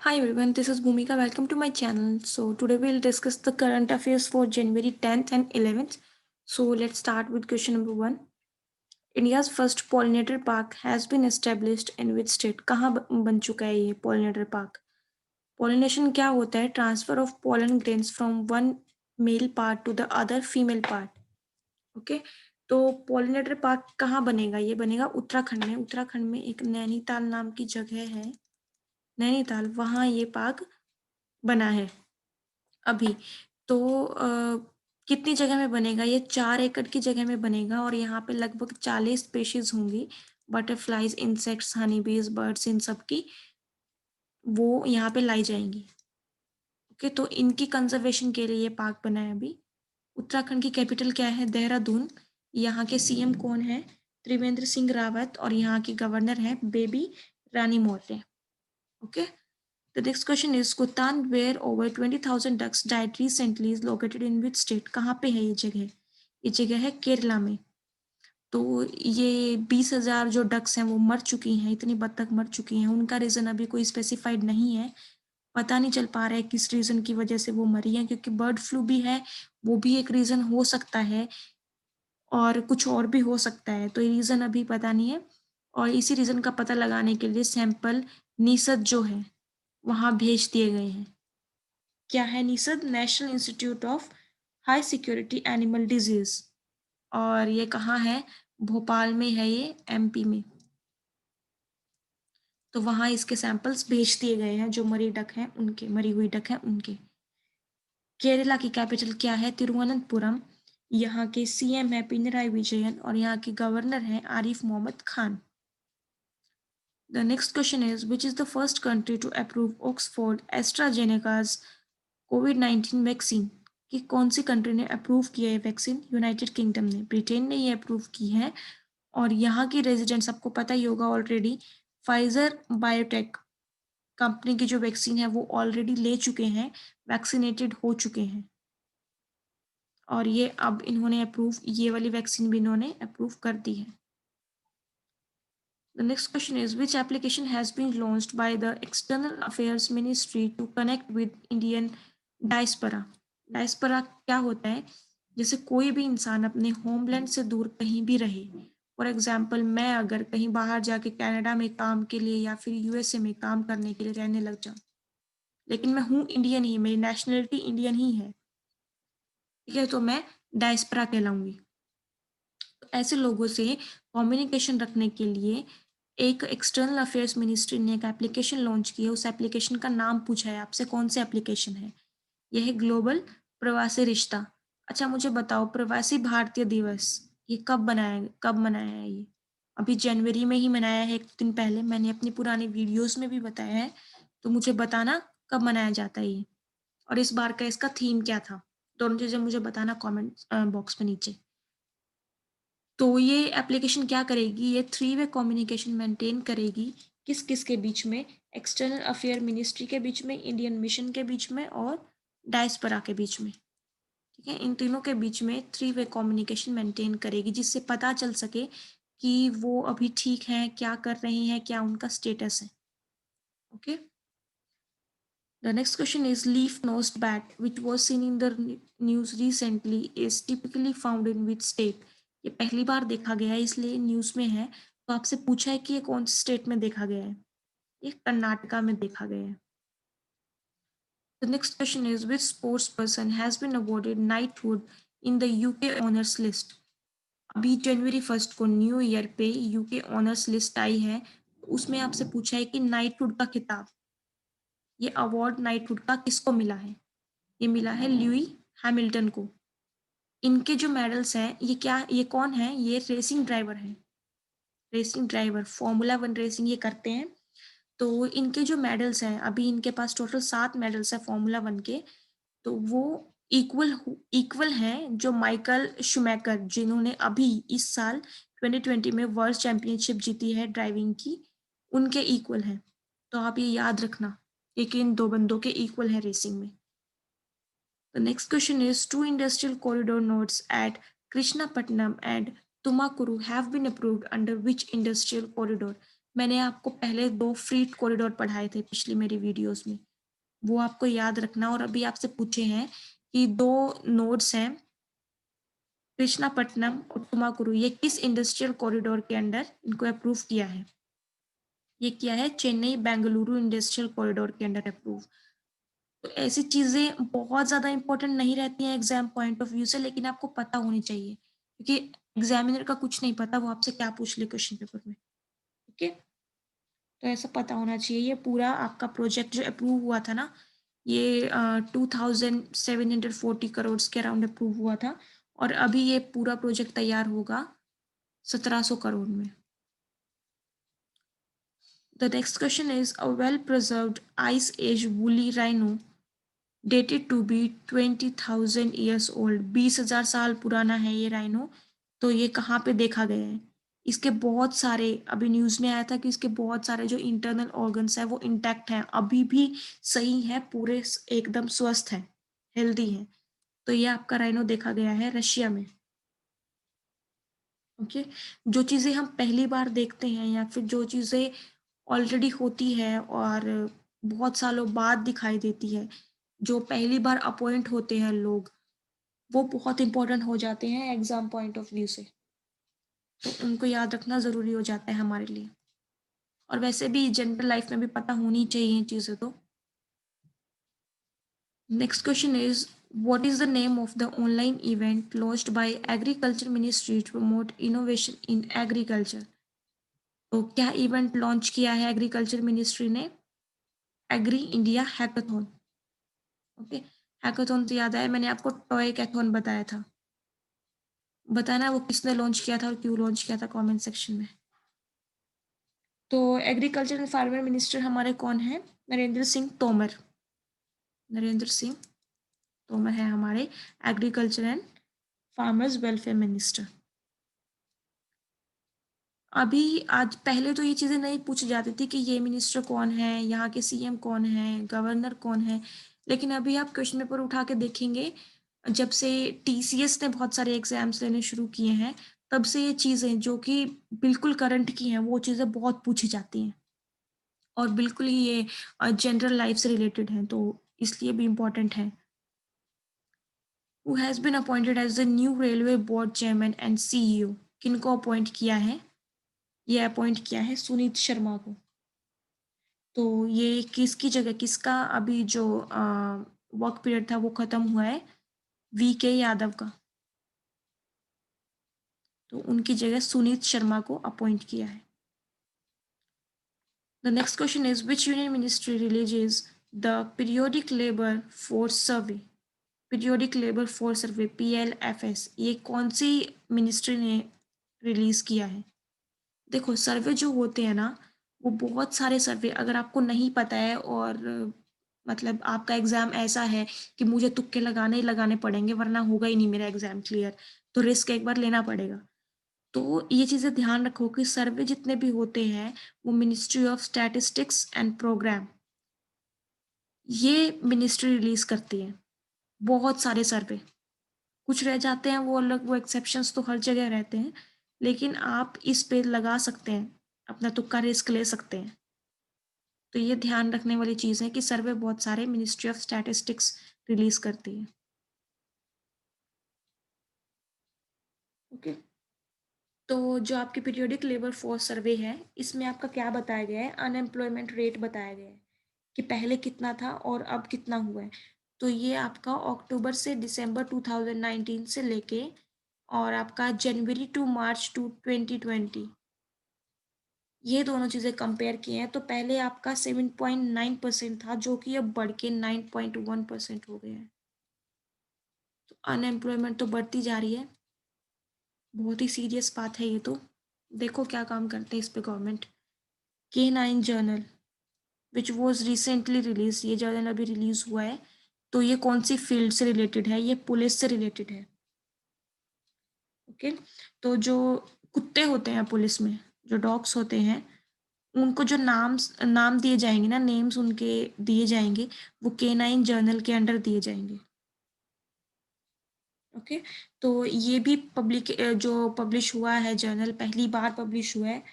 Hi everyone, this is Bhumika. Welcome to my channel. So today we'll discuss the current affairs for January 10th and 11th. So let's start with question number 1. India's first pollinator park has been established in which state? कहाँ बन चुका है ये pollinator park? Pollination क्या होता है? Transfer of pollen grains from one male part to the other female part. Okay तो pollinator park कहाँ बनेगा? ये बनेगा उत्तराखंड में। उत्तराखंड में एक नैनीताल नाम की जगह है, नैनीताल, वहाँ ये पार्क बना है अभी। तो कितनी जगह में बनेगा? ये 4 एकड़ की जगह में बनेगा और यहाँ पे लगभग 40 स्पेशीज होंगी, बटरफ्लाइज, इंसेक्ट्स, हनी बीज, बर्ड्स, इन सब की वो यहाँ पे लाई जाएंगी। ओके तो इनकी कंजर्वेशन के लिए ये पार्क बना है अभी। उत्तराखंड की कैपिटल क्या है? देहरादून। यहाँ के सीएम कौन है? त्रिवेंद्र सिंह रावत। और यहाँ की गवर्नर है Baby Rani Maurya. Okay The next question is Kutan, where over 20,000 ducks died recently, is located in which state? कहाँ पे है ये जगह? ये जगह है केरला में। तो ये 20,000 जो डक्स हैं वो मर चुकी हैं, इतनी बत्तख मर चुकी हैं। उनका रीज़न अभी कोई स्पेसिफाइड नहीं है, पता नहीं चल पा रहा है किस रीज़न की वजह से वो मरी हैं, क्योंकि बर्ड फ्लू भी है, वो भी एक रीज़न हो सकता है और कुछ और भी हो सकता है। तो ये रीज़न अभी पता नहीं है और इसी रीज़न का पता लगाने के लिए सैंपल नीसद जो है वहाँ भेज दिए गए हैं। क्या है नीसद? National institute of high security animal disease. और ये कहाँ है? भोपाल में है ये, एमपी में। तो वहाँ इसके सैंपल्स भेज दिए गए हैं, जो मरी डक हैं उनके, मरी हुई डक हैं उनके। केरला की कैपिटल क्या है? तिरुवनंतपुरम। यहाँ के सीएम है पिनराई विजयन और यहाँ के गवर्नर हैं Arif Mohammad Khan. The next question is, which is the first country to approve Oxford AstraZeneca's COVID-19 vaccine? कि कौन सी कंट्री ने अप्रूव किया है वैक्सीन? यूनाइटेड किंगडम ने, ब्रिटेन ने ये अप्रूव की है। और यहाँ की रेजिडेंट्स, आपको पता ही होगा ऑलरेडी, फाइजर बायोटेक कंपनी की जो वैक्सीन है वो ऑलरेडी ले चुके हैं, वैक्सीनेटेड हो चुके हैं। और ये अब इन्होंने अप्रूव, ये वाली वैक्सीन भी इन्होंने अप्रूव कर दी है। The next question is, which application has been launched by the External Affairs Ministry to connect with Indian diaspora? Diaspora क्या होता है? जैसे कोई भी इंसान अपने होमलैंड से दूर कहीं भी रहे, फॉर एग्जाम्पल मैं अगर कहीं बाहर जाके कनाडा में काम के लिए या फिर यूएसए में काम करने के लिए रहने लग जाऊं, लेकिन मैं हूँ इंडियन ही, मेरी नेशनलिटी इंडियन ही है, ठीक है, तो मैं डायस्पोरा कहलाऊंगी। तो ऐसे लोगों से कम्युनिकेशन रखने के लिए एक एक्सटर्नल अफेयर्स मिनिस्ट्री ने एक एप्लीकेशन लॉन्च की है। उस एप्लीकेशन का नाम पूछा है आपसे, कौन सी एप्लीकेशन है? यह है ग्लोबल प्रवासी रिश्ता। अच्छा मुझे बताओ, प्रवासी भारतीय दिवस ये कब मनाया है? ये अभी जनवरी में ही मनाया है, एक दिन पहले। मैंने अपनी पुरानी वीडियोस में भी बताया है, तो मुझे बताना कब मनाया जाता है ये, और इस बार का इसका थीम क्या था। दोनों चीजें मुझे बताना कमेंट बॉक्स में नीचे। तो ये एप्लीकेशन क्या करेगी? ये 3 वे कम्युनिकेशन मेंटेन करेगी, किस किस के बीच में? एक्सटर्नल अफेयर मिनिस्ट्री के बीच में, इंडियन मिशन के बीच में और डायस्पोरा के बीच में। ठीक है, इन तीनों के बीच में 3 वे कम्युनिकेशन मेंटेन करेगी, जिससे पता चल सके कि वो अभी ठीक हैं, क्या कर रहे हैं, क्या उनका स्टेटस है। Okay The next question is, leaf-nosed bat, which was seen in the news recently, is typically found in which state? ये पहली बार देखा गया है इसलिए न्यूज़ में है। तो आपसे पूछा है कि ये कौन से स्टेट में देखा गया है? ये कर्नाटका में देखा गया है। The next question is, which sports person has been awarded knighthood in the UK honours list? अभी जनवरी 1 को न्यू ईयर पे यूके ऑनर्स लिस्ट आई है, उसमें आपसे पूछा है कि नाइटहुड का खिताब, ये अवार्ड नाइटहुड का किसको मिला है? ये मिला है ल्यूई हैमिल्टन को। इनके जो मेडल्स हैं, ये क्या, ये कौन है? ये रेसिंग ड्राइवर हैं, रेसिंग ड्राइवर, फॉर्मूला 1 रेसिंग ये करते हैं। तो इनके जो मेडल्स हैं, अभी इनके पास टोटल 7 मेडल्स हैं फॉर्मूला 1 के। तो वो इक्वल हैं जो माइकल शुमैकर, जिन्होंने अभी इस साल 2020 में वर्ल्ड चैंपियनशिप जीती है ड्राइविंग की, उनके इक्वल हैं। तो आप ये याद रखना कि इन 2 बंदों के इक्वल हैं रेसिंग में। The next question is, 2 industrial corridor nodes at Krishnapatnam and Tumakuru have been approved under which industrial corridor? मैंने आपको पहले 2 फ्रीट कॉरिडोर पढ़ाए थे पिछली मेरी वीडियोज़ में, वो आपको याद रखना। और अभी आपसे पूछे हैं कि 2 नोड्स हैं, कृष्णापट्टनम और तुमाकुरु, ये किस इंडस्ट्रियल कॉरिडोर के अंडर इनको अप्रूव किया है? ये किया है चेन्नई बेंगलुरु इंडस्ट्रियल कॉरिडोर के अंडर अप्रूव। तो ऐसी चीज़ें बहुत ज़्यादा इम्पोर्टेंट नहीं रहती हैं एग्ज़ाम पॉइंट ऑफ व्यू से, लेकिन आपको पता होनी चाहिए, क्योंकि एग्ज़ामिनर का कुछ नहीं पता वो आपसे क्या पूछ ले क्वेश्चन पेपर में, ओके? तो ऐसा पता होना चाहिए। ये पूरा आपका प्रोजेक्ट जो अप्रूव हुआ था ना, ये 2740 करोड़ के अराउंड अप्रूव हुआ था, और अभी ये पूरा प्रोजेक्ट तैयार होगा 1700 करोड़ में। The next question is, a well-preserved Ice Age woolly rhino dated to be 20,000 years old, 20,000 साल पुराना है ये राइनो। तो ये कहाँ पे देखा गया है? इसके बहुत सारे, अभी न्यूज़ में आया था कि इसके बहुत सारे जो इंटरनल ऑर्गन्स हैं वो इंटैक्ट हैं, अभी भी सही है, पूरे एकदम स्वस्थ हैं, हेल्दी हैं। तो ये आपका राइनो देखा गया है रशिया में। ओके, जो चीज़ें हम पहली बार देखते हैं या फिर जो चीज़ें ऑलरेडी होती है और बहुत सालों बाद दिखाई देती है, जो पहली बार अपॉइंट होते हैं लोग, वो बहुत इंपॉर्टेंट हो जाते हैं एग्जाम पॉइंट ऑफ व्यू से। तो उनको याद रखना ज़रूरी हो जाता है हमारे लिए, और वैसे भी जनरल लाइफ में भी पता होनी चाहिए ये चीज़ें तो। Next question is, what is the name of the online event launched by Agriculture Ministry to promote innovation in agriculture? तो क्या इवेंट लॉन्च किया है एग्रीकल्चर मिनिस्ट्री ने? Agri India hackathon. Okay, hackathon से याद आया, मैंने आपको टॉय कैथॉन बताया था। बताना वो किसने लॉन्च किया था और क्यों लॉन्च किया था कमेंट सेक्शन में। तो एग्रीकल्चर एंड फार्मर मिनिस्टर हमारे कौन है? नरेंद्र सिंह तोमर। नरेंद्र सिंह तोमर है हमारे agriculture and farmers welfare minister. अभी आज पहले तो ये चीज़ें नहीं पूछी जाती थी कि ये मिनिस्टर कौन है, यहाँ के सीएम कौन है, गवर्नर कौन है, लेकिन अभी आप क्वेश्चन पेपर उठा के देखेंगे, जब से टीसीएस ने बहुत सारे एग्जाम्स लेने शुरू किए हैं, तब से ये चीज़ें जो कि बिल्कुल करंट की हैं, वो चीज़ें बहुत पूछी जाती हैं, और बिल्कुल ही ये जनरल लाइफ से रिलेटेड हैं, तो इसलिए भी इम्पोर्टेंट है। Who has been appointed as the new railway board chairman and CEO? किनको अपॉइंट किया है? ये अपॉइंट किया है सुनीत शर्मा को। तो ये किसकी जगह, किसका अभी जो वर्क पीरियड था वो खत्म हुआ है? वीके यादव का। तो उनकी जगह सुनीत शर्मा को अपॉइंट किया है। The next question is, which union ministry releases the periodic labour force survey? Periodic labour force survey PLFS, ये कौन सी मिनिस्ट्री ने रिलीज किया है? देखो, सर्वे जो होते हैं ना, वो बहुत सारे सर्वे, अगर आपको नहीं पता है और मतलब आपका एग्ज़ाम ऐसा है कि मुझे तुक्के लगाने ही लगाने पड़ेंगे वरना होगा ही नहीं मेरा एग्ज़ाम क्लियर, तो रिस्क एक बार लेना पड़ेगा। तो ये चीज़ें ध्यान रखो कि सर्वे जितने भी होते हैं, वो ministry of statistics and program, ये मिनिस्ट्री रिलीज़ करती है, बहुत सारे सर्वे। कुछ रह जाते हैं वो अलग, वो एक्सेप्शंस तो हर जगह रहते हैं, लेकिन आप इस पे लगा सकते हैं, अपना तुक्का रिस्क ले सकते हैं। तो ये ध्यान रखने वाली चीज़ है कि सर्वे बहुत सारे मिनिस्ट्री ऑफ स्टैटिस्टिक्स रिलीज़ करती है। ओके, तो जो आपकी पीरियोडिक लेबर फोर्स सर्वे है, इसमें आपका क्या बताया गया है? अनएम्प्लॉयमेंट रेट बताया गया है कि पहले कितना था और अब कितना हुआ है। तो ये आपका अक्टूबर से दिसंबर 2019 से लेके और आपका जनवरी टू मार्च टू 2020, ये दोनों चीज़ें कंपेयर किए हैं, तो पहले आपका 7.9% था, जो कि अब बढ़ के 9.1% हो गया है। तो अनएम्प्लॉयमेंट तो बढ़ती जा रही है, बहुत ही सीरियस बात है ये तो। देखो क्या काम करते हैं इस पे government. K9 journal which was recently release, ये जर्नल अभी रिलीज हुआ है। तो ये कौन सी फील्ड से रिलेटेड है? ये पुलिस से रिलेटेड है। ओके, तो जो कुत्ते होते हैं पुलिस में, जो डॉग्स होते हैं, उनको जो नाम दिए जाएंगे ना, नेम्स उनके दिए जाएंगे, वो K9 जर्नल के अंडर दिए जाएंगे। ओके, तो ये भी पब्लिक जो पब्लिश हुआ है जर्नल, पहली बार पब्लिश हुआ है।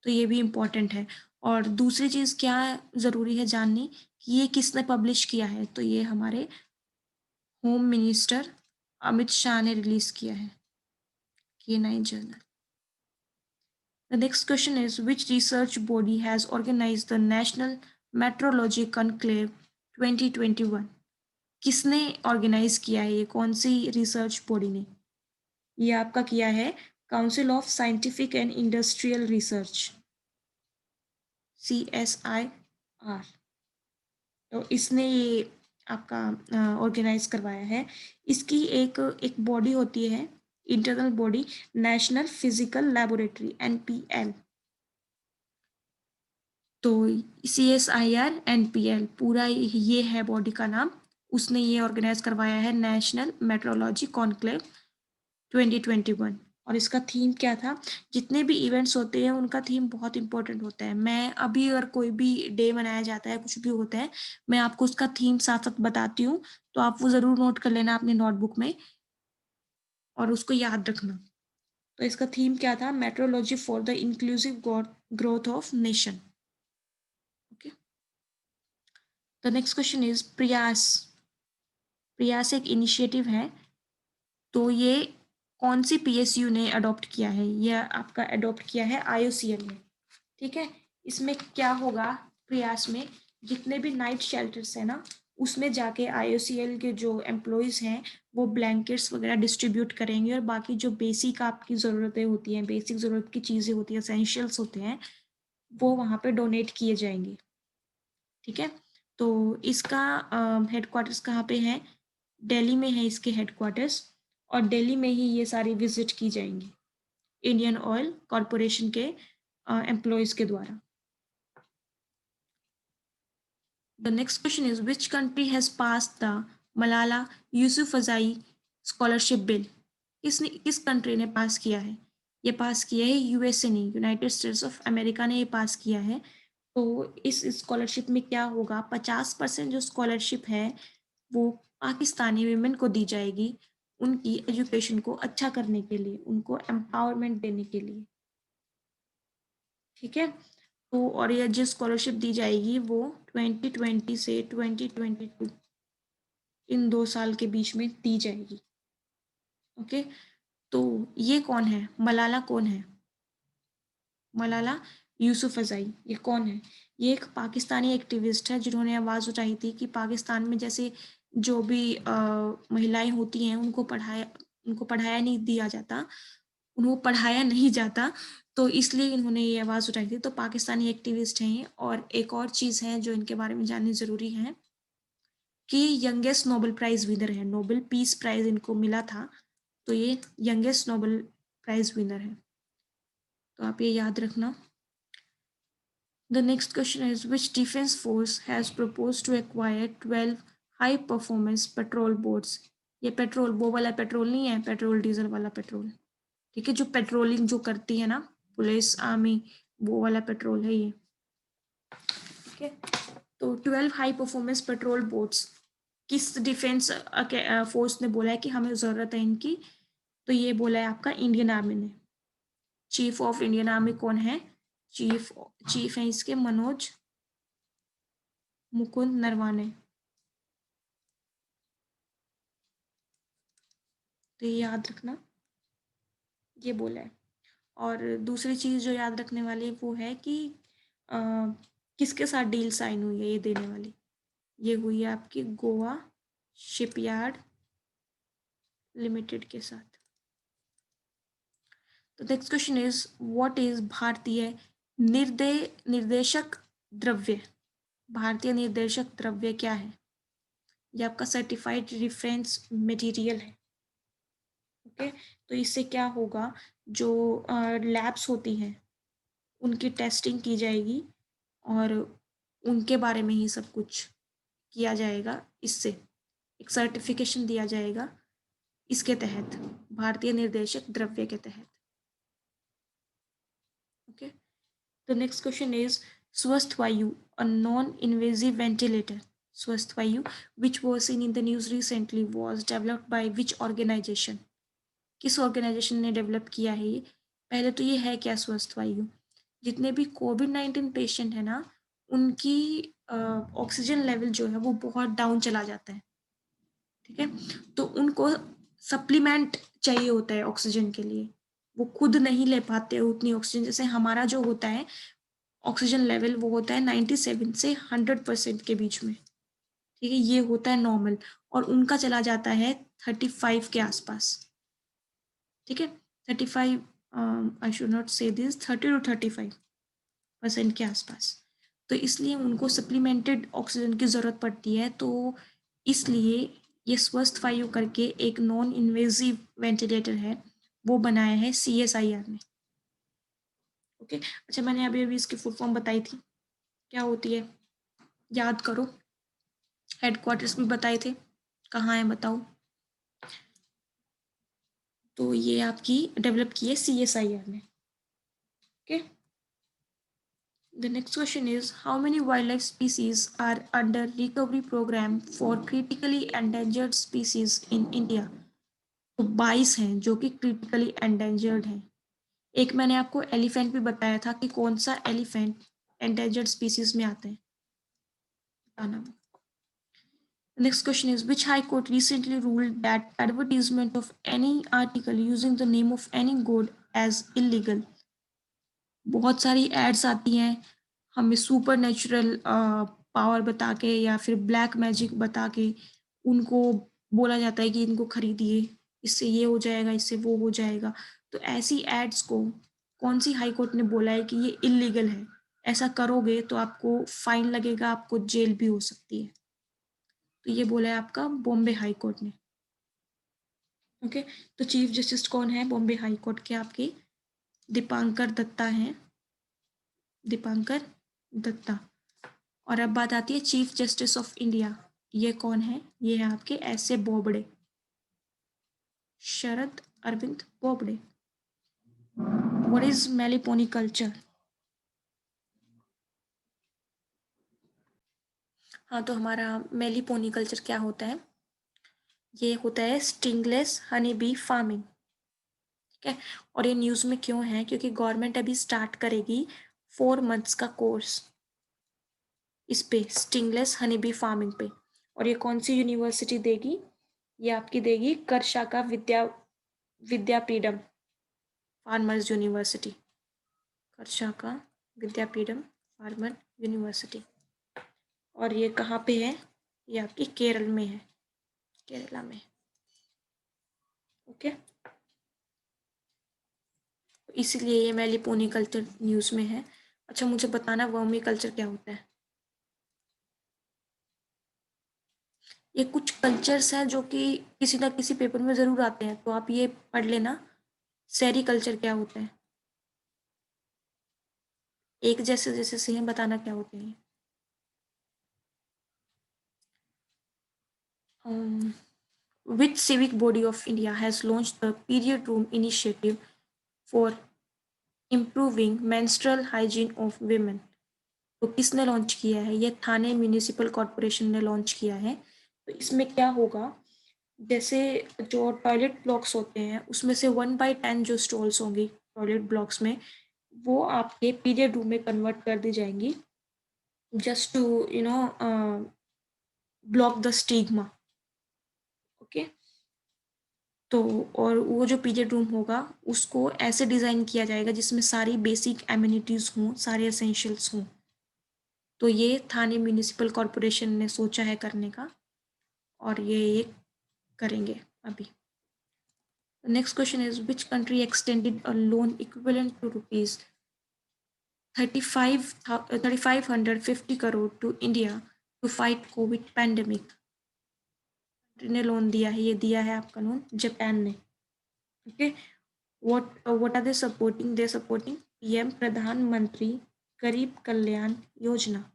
तो ये भी इम्पोर्टेंट है। और दूसरी चीज़ क्या ज़रूरी है जाननी कि ये किसने पब्लिश किया है, तो ये हमारे होम मिनिस्टर अमित शाह ने रिलीज़ किया है, K9 journal. The next question is which research body has organized the National Meteorology Conclave 2021? किसने ऑर्गेनाइज किया है, ये कौन सी रिसर्च बॉडी ने? ये आपका किया है council of scientific and industrial research, CSIR। तो इसने ये आपका ऑर्गेनाइज करवाया है। इसकी एक एक बॉडी होती है, internal body, national physical laboratory, NPL। तो CSIR NPL पूरा ये है बॉडी का नाम। उसने ये ऑर्गेनाइज करवाया है नेशनल मेट्रोलॉजी कॉन्क्लेव 2021। और इसका थीम क्या था? जितने भी इवेंट्स होते हैं उनका थीम बहुत इंपॉर्टेंट होता है। मैं अभी अगर कोई भी डे मनाया जाता है, कुछ भी होता है, मैं आपको उसका थीम साथ साथ बताती हूँ, तो आप वो ज़रूर नोट कर लेना अपनी नोटबुक में और उसको याद रखना। तो इसका थीम क्या था? Metrology for the inclusive growth of nation. Okay, the next question is प्रयास। प्रयास एक इनिशिएटिव है, तो ये कौन सी PSU ने अडॉप्ट किया है? यह आपका अडॉप्ट किया है IOCL ने। ठीक है, इसमें क्या होगा? प्रयास में जितने भी नाइट शेल्टर्स है ना, उसमें जाके IOCL के जो एम्प्लॉयज़ हैं वो ब्लैंकेट्स वगैरह डिस्ट्रीब्यूट करेंगे और बाकी जो बेसिक आपकी ज़रूरतें होती हैं, बेसिक ज़रूरत की चीज़ें होती हैं, एसेंशियल्स होते हैं, वो वहाँ पे डोनेट किए जाएंगे। ठीक है, तो इसका हेडक्वार्टर्स कहाँ पे है? दिल्ली में है इसके हेडक्वार्टर्स, और दिल्ली में ही ये सारी विजिट की जाएंगी इंडियन ऑयल कॉरपोरेशन के एम्प्लॉयज़ के द्वारा। The next question is which country has passed the Malala Yousafzai scholarship bill? किस कंट्री ने पास किया है? ये पास किया है USA ने, यूनाइटेड स्टेट्स ऑफ अमेरिका ने ये पास किया है। तो इस स्कॉलरशिप में क्या होगा? 50% जो स्कॉलरशिप है वो पाकिस्तानी वीमेन को दी जाएगी, उनकी एजुकेशन को अच्छा करने के लिए, उनको एम्पावरमेंट देने के लिए। ठीक है, तो और ये जो स्कॉलरशिप दी जाएगी वो 2020 से 2022 इन 2 साल के बीच में दी जाएगी। ओके, तो ये कौन है? मलाला कौन है? मलाला यूसुफजई ये कौन है? ये एक पाकिस्तानी एक्टिविस्ट है जिन्होंने आवाज़ उठाई थी कि पाकिस्तान में जैसे जो भी महिलाएं होती हैं उनको पढ़ाया नहीं दिया जाता, उनको पढ़ाया नहीं जाता, तो इसलिए इन्होंने ये आवाज़ उठाई थी। तो पाकिस्तानी एक्टिविस्ट हैं ये। और एक और चीज़ है जो इनके बारे में जाननी ज़रूरी है कि यंगेस्ट नोबेल प्राइज़ विनर है, नोबेल पीस प्राइज़ इनको मिला था, तो ये यंगेस्ट नोबेल प्राइज़ विनर है, तो आप ये याद रखना। The next question is which defense force has proposed to acquire 12 high performance petrol boats? ये पेट्रोल, वो वाला पेट्रोल नहीं है, पेट्रोल डीजल वाला पेट्रोल। ठीक है, जो पेट्रोलिंग जो करती है ना पुलिस आर्मी, वो वाला पेट्रोल है ये। ठीक है, तो 12 हाई परफॉर्मेंस पेट्रोल बोट्स किस डिफेंस फोर्स ने बोला है कि हमें ज़रूरत है इनकी? तो ये बोला है आपका इंडियन आर्मी ने। चीफ ऑफ इंडियन आर्मी कौन है? चीफ चीफ है इसके मनोज मुकुंद नरवाने। तो ये याद रखना, ये बोला है। और दूसरी चीज़ जो याद रखने वाली है वो है कि अ, किसके साथ डील साइन हुई है ये देने वाली? ये हुई है आपकी गोवा शिपयार्ड लिमिटेड के साथ। तो next question is what is भारतीय निर्देशक द्रव्य? भारतीय निर्देशक द्रव्य क्या है? ये आपका सर्टिफाइड रेफरेंस मटेरियल है। ओके, तो इससे क्या होगा? जो लैब्स होती हैं उनकी टेस्टिंग की जाएगी और उनके बारे में ही सब कुछ किया जाएगा। इससे एक सर्टिफिकेशन दिया जाएगा इसके तहत, भारतीय निर्देशक द्रव्य के तहत। Okay, the next question is स्वस्थ वायु, अ नॉन इन्वेजिव वेंटिलेटर, स्वस्थ वायु which was seen in the news recently was developed by which organization? किस ऑर्गेनाइजेशन ने डेवलप किया है ये? पहले तो ये है क्या स्वस्थ वायु? जितने भी कोविड-19 पेशेंट है ना, उनकी ऑक्सीजन लेवल जो है वो बहुत डाउन चला जाता है, ठीक है? तो उनको सप्लीमेंट चाहिए होता है ऑक्सीजन के लिए। वो खुद नहीं ले पाते उतनी ऑक्सीजन, जैसे हमारा जो होता है ऑक्सीजन लेवल वो होता है 97 से 100% के बीच में, ठीक है? ये होता है नॉर्मल, और उनका चला जाता है 35 के आसपास, ठीक है? 35, आई शुड नॉट से दिस, 30 टू 35% के आसपास। तो इसलिए उनको सप्लीमेंटेड ऑक्सीजन की ज़रूरत पड़ती है। तो इसलिए ये स्वस्थ वायु करके एक नॉन इन्वेजिव वेंटिलेटर है, वो बनाया है CSIR ने। ओके, अच्छा, मैंने अभी अभी इसकी फुल फॉर्म बताई थी, क्या होती है याद करो। हेडक्वार्टर्स भी बताए थे, कहाँ है बताओ। तो ये आपकी डेवलप की है CSIR ने। Okay, the next question is, how many wildlife species are under recovery program for critically endangered species in India? तो 22 हैं जो कि क्रिटिकली एंडेंजर्ड हैं। एक मैंने आपको एलिफेंट भी बताया था कि कौन सा एलिफेंट एंडेंजर्ड स्पीसीज में आता है, बताना। Next question is, which High Court recently ruled that advertisement of any article using the name of any god as illegal? बहुत सारी एड्स आती हैं हमें सुपर नेचुरल पावर बता के या फिर ब्लैक मैजिक बता के, उनको बोला जाता है कि इनको खरीदिए, इससे ये हो जाएगा, इससे वो हो जाएगा। तो ऐसी एड्स को कौन सी हाई कोर्ट ने बोला है कि ये इलीगल है, ऐसा करोगे तो आपको फाइन लगेगा, आपको जेल भी हो सकती है। तो ये बोला है आपका बॉम्बे हाई कोर्ट ने। ओके, तो चीफ जस्टिस कौन है बॉम्बे हाई कोर्ट के आपके? दीपांकर दत्ता हैं, दीपांकर दत्ता। और अब बात आती है चीफ जस्टिस ऑफ इंडिया, ये कौन है? ये है आपके ऐसे Bobde, Sharad Arvind Bobde. What is meliponiculture? हाँ, तो हमारा मेलीपोनी कल्चर क्या होता है? ये होता है स्टिंगलेस हनी बी फार्मिंग, ठीक है? और ये न्यूज़ में क्यों है? क्योंकि गवर्नमेंट अभी स्टार्ट करेगी 4 मंथ्स का कोर्स इस पे, स्टिंगलेस हनी बी फार्मिंग पे। और ये कौन सी यूनिवर्सिटी देगी? ये आपकी देगी Karshaka Vidyapeetham farmers university, Karshaka Vidyapeetham farmer university. और ये कहाँ पे है? ये आपकी केरल में है, केरला में। ओके, इसीलिए ये मेलीपोनी कल्चर न्यूज़ में है। अच्छा, मुझे बताना वर्मी कल्चर क्या होता है? ये कुछ कल्चर्स हैं जो कि किसी ना किसी पेपर में ज़रूर आते हैं, तो आप ये पढ़ लेना। सेरी कल्चर क्या होता है? एक जैसे जैसे से हैं, बताना क्या होते हैं। Which civic body of India has launched the Period Room Initiative for improving menstrual hygiene of women? तो किसने लॉन्च किया है? ये थाने म्यूनिसिपल कॉरपोरेशन ने लॉन्च किया है। तो इसमें क्या होगा, जैसे जो टॉयलेट ब्लॉक्स होते हैं उसमें से 1/10 जो स्टॉल्स होंगी टॉयलेट ब्लॉक्स में, वो आपके पीरियड रूम में कन्वर्ट कर दी जाएंगी, just to block the stigma. Okay, तो और वो जो पीरियड रूम होगा उसको ऐसे डिज़ाइन किया जाएगा जिसमें सारी बेसिक एमिनिटीज़ हों, सारे एसेंशियल्स हों। तो ये थाने म्यूनिसिपल कॉरपोरेशन ने सोचा है करने का, और ये करेंगे अभी। Next question is, which country extended a loan equivalent to rupees 3550 crore to India to fight COVID pandemic? ने लोन दिया है, ये दिया है आपका लोन जापान ने। Okay, what are they supporting? They supporting PM प्रधानमंत्री गरीब कल्याण योजना,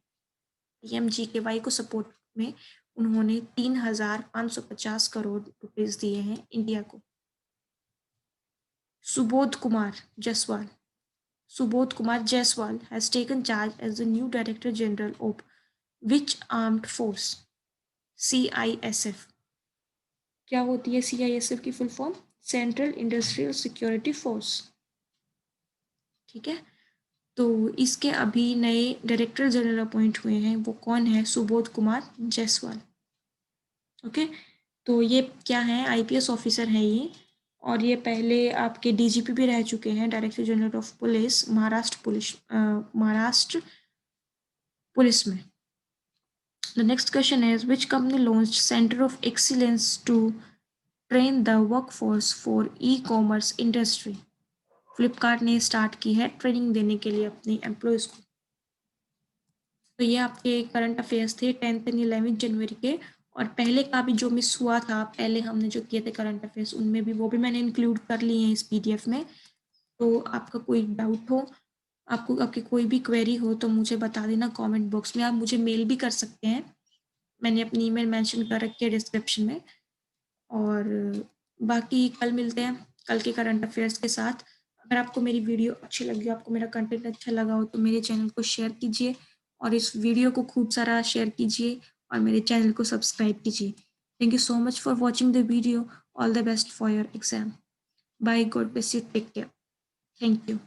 PMGKY को सपोर्ट में उन्होंने 3550 करोड़ रुपीज दिए हैं इंडिया को। Subodh Kumar Jaiswal, Subodh Kumar Jaiswal has taken charge as the new Director General of which armed force? CISF। क्या होती है CISF की full form? Central industrial security force, ठीक है? तो इसके अभी नए डायरेक्टर जनरल अपॉइंट हुए हैं, वो कौन है? सुबोध कुमार जायसवाल। ओके, तो ये क्या है? आईपीएस ऑफिसर हैं ये, और ये पहले आपके डीजीपी भी रह चुके हैं, director general of police, Maharashtra police में। The next question is, which company launched Center of Excellence to train the workforce for e-commerce industry? Flipkart ने स्टार्ट की है ट्रेनिंग देने के लिए अपने एम्प्लॉयज़ को। तो ये आपके करंट अफेयर्स थे 10th एंड 11th जनवरी के। और पहले का भी जो मिस हुआ था, पहले हमने जो किए थे करंट अफेयर्स, उनमें भी वो भी मैंने इंक्लूड कर लिए हैं इस पीडीएफ में। तो आपका कोई डाउट हो, आपको आपकी कोई भी क्वेरी हो तो मुझे बता देना कमेंट बॉक्स में। आप मुझे मेल भी कर सकते हैं, मैंने अपनी ईमेल मेंशन कर रखी है डिस्क्रिप्शन में। और बाकी कल मिलते हैं कल के करंट अफेयर्स के साथ। अगर आपको मेरी वीडियो अच्छी लगी हो, आपको मेरा कंटेंट अच्छा लगा हो, तो मेरे चैनल को शेयर कीजिए और इस वीडियो को खूब सारा शेयर कीजिए और मेरे चैनल को सब्सक्राइब कीजिए। Thank you so much for watching the video. All the best for your exam. Bye, God bless you, take care. Thank you.